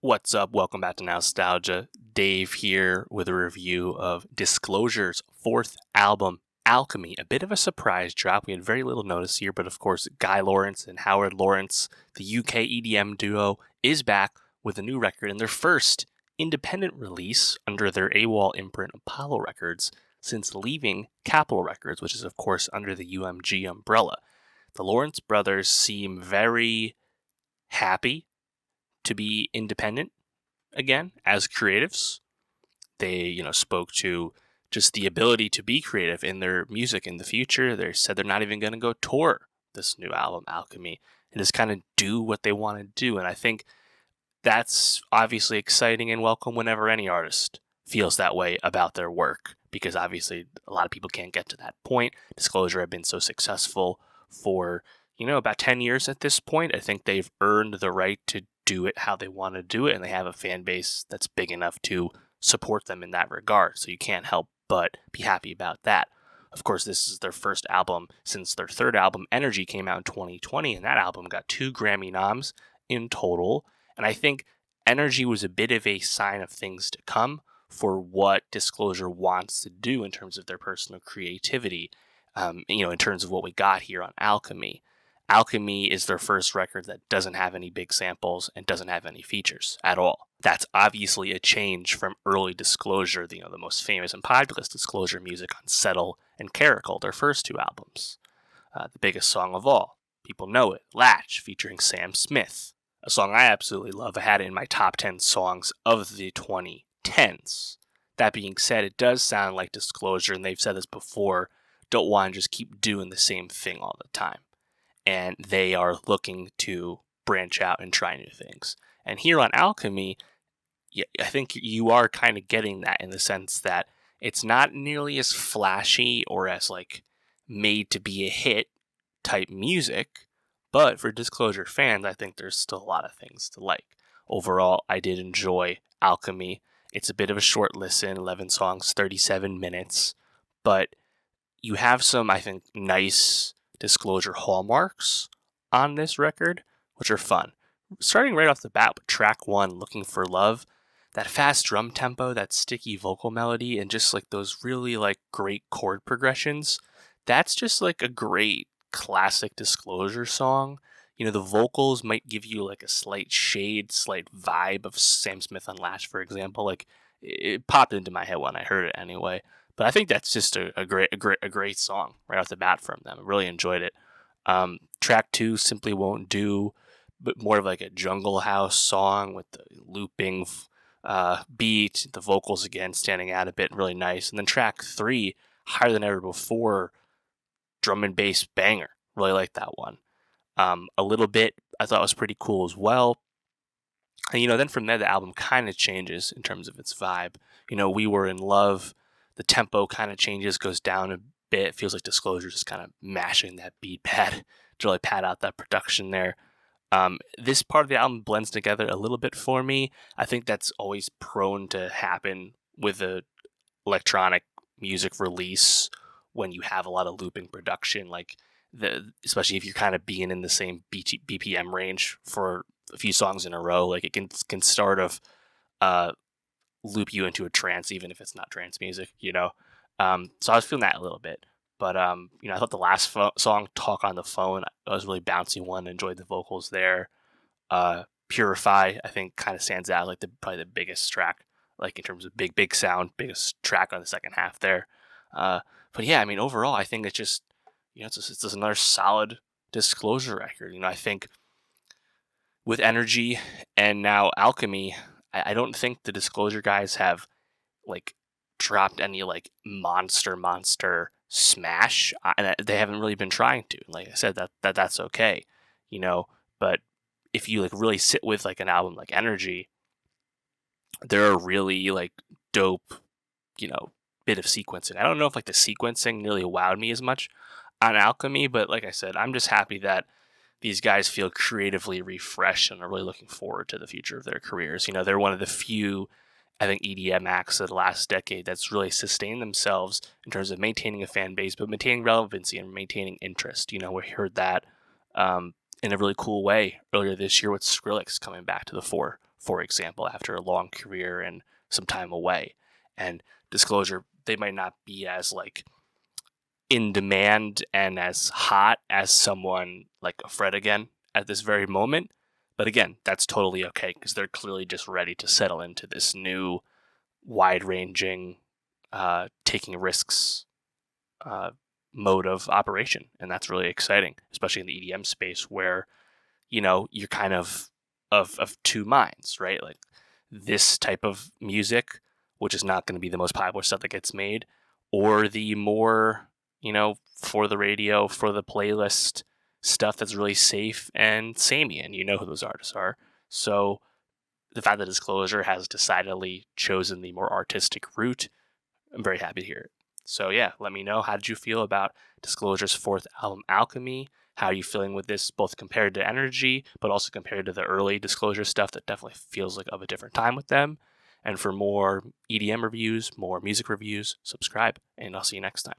What's up? Welcome back to Nowstalgia. Dave here with a review of Disclosure's fourth album, Alchemy. A bit of a surprise drop. We had very little notice here, but of course, Guy Lawrence and Howard Lawrence, the UK EDM duo, is back with a new record and their first independent release under their AWOL imprint Apollo Records since leaving Capitol Records, which is, of course, under the UMG umbrella. The Lawrence brothers seem very happy to be independent again as creatives. They, spoke to just the ability to be creative in their music in the future. They said they're not even going to go tour this new album, Alchemy, and just kind of do what they want to do. And I think that's obviously exciting and welcome whenever any artist feels that way about their work, because obviously a lot of people can't get to that point. Disclosure have been so successful for, about 10 years at this point. I think they've earned the right to do it how they want to do it, and they have a fan base that's big enough to support them in that regard. So you can't help but be happy about that. Of course, this is their first album since their third album, Energy, came out in 2020, and that album got 2 Grammy noms in total. And I think Energy was a bit of a sign of things to come for what Disclosure wants to do in terms of their personal creativity, in terms of what we got here on Alchemy. Alchemy is their first record that doesn't have any big samples and doesn't have any features at all. That's obviously a change from early Disclosure, the most famous and popular Disclosure music on Settle and Caracal, their first 2 albums. The biggest song of all, people know it, Latch, featuring Sam Smith. A song I absolutely love. I had it in my top 10 songs of the 2010s. That being said, it does sound like Disclosure, and they've said this before, don't want to just keep doing the same thing all the time. And they are looking to branch out and try new things. And here on Alchemy, I think you are kind of getting that in the sense that it's not nearly as flashy or as made to be a hit type music, but for Disclosure fans, I think there's still a lot of things to like. Overall, I did enjoy Alchemy. It's a bit of a short listen, 11 songs, 37 minutes, but you have some, I think, nice Disclosure hallmarks on this record, which are fun. Starting right off the bat with track 1, Looking for Love, that fast drum tempo, that sticky vocal melody, and just those really great chord progressions, that's just a great classic Disclosure song. The vocals might give you a slight vibe of Sam Smith on Latch, for example. It popped into my head when I heard it anyway. But I think that's just a great song right off the bat from them. I really enjoyed it. Track 2, Simply Won't Do, but more of a jungle house song with the looping beat, the vocals again standing out a bit, really nice. And then track 3, Higher Than Ever Before, drum and bass banger. Really like that one. A little bit I thought was pretty cool as well. And then from there the album kind of changes in terms of its vibe. We Were in Love. The tempo kind of changes, goes down a bit. It feels like Disclosure just kind of mashing that beat pad to really pad out that production there. This part of the album blends together a little bit for me. I think that's always prone to happen with a electronic music release when you have a lot of looping production, especially if you're kind of being in the same BPM range for a few songs in a row. It can start of loop you into a trance, even if it's not trance music, So I was feeling that a little bit. But, I thought the last song, Talk on the Phone, was a really bouncy one. Enjoyed the vocals there. Purify, I think, kind of stands out probably the biggest track, in terms of big sound, biggest track on the second half there. But yeah, overall, I think it's just, it's just another solid Disclosure record. I think with Energy and now Alchemy, I don't think the Disclosure guys have dropped any monster smash, and they haven't really been trying to. Like I said, that's okay, But if you really sit with an album like Energy, there are really dope, bit of sequencing. I don't know if the sequencing really wowed me as much on Alchemy, but like I said, I'm just happy that these guys feel creatively refreshed and are really looking forward to the future of their careers. They're one of the few, I think, EDM acts of the last decade that's really sustained themselves in terms of maintaining a fan base, but maintaining relevancy and maintaining interest. We heard that in a really cool way earlier this year with Skrillex coming back to the fore for example, after a long career and some time away. And Disclosure, they might not be as like in demand and as hot as someone like a Fred again at this very moment. But again, that's totally okay because they're clearly just ready to settle into this new wide-ranging, taking risks mode of operation. And that's really exciting, especially in the EDM space where, you're kind of two minds, right? Like this type of music, which is not going to be the most popular stuff that gets made, or the more, for the radio, for the playlist stuff that's really safe and samey, and you know who those artists are. So the fact that Disclosure has decidedly chosen the more artistic route, I'm very happy to hear it. So yeah, let me know, how did you feel about Disclosure's fourth album, Alchemy? How are you feeling with this, both compared to Energy, but also compared to the early Disclosure stuff that definitely feels like of a different time with them? And for more EDM reviews, more music reviews, subscribe, and I'll see you next time.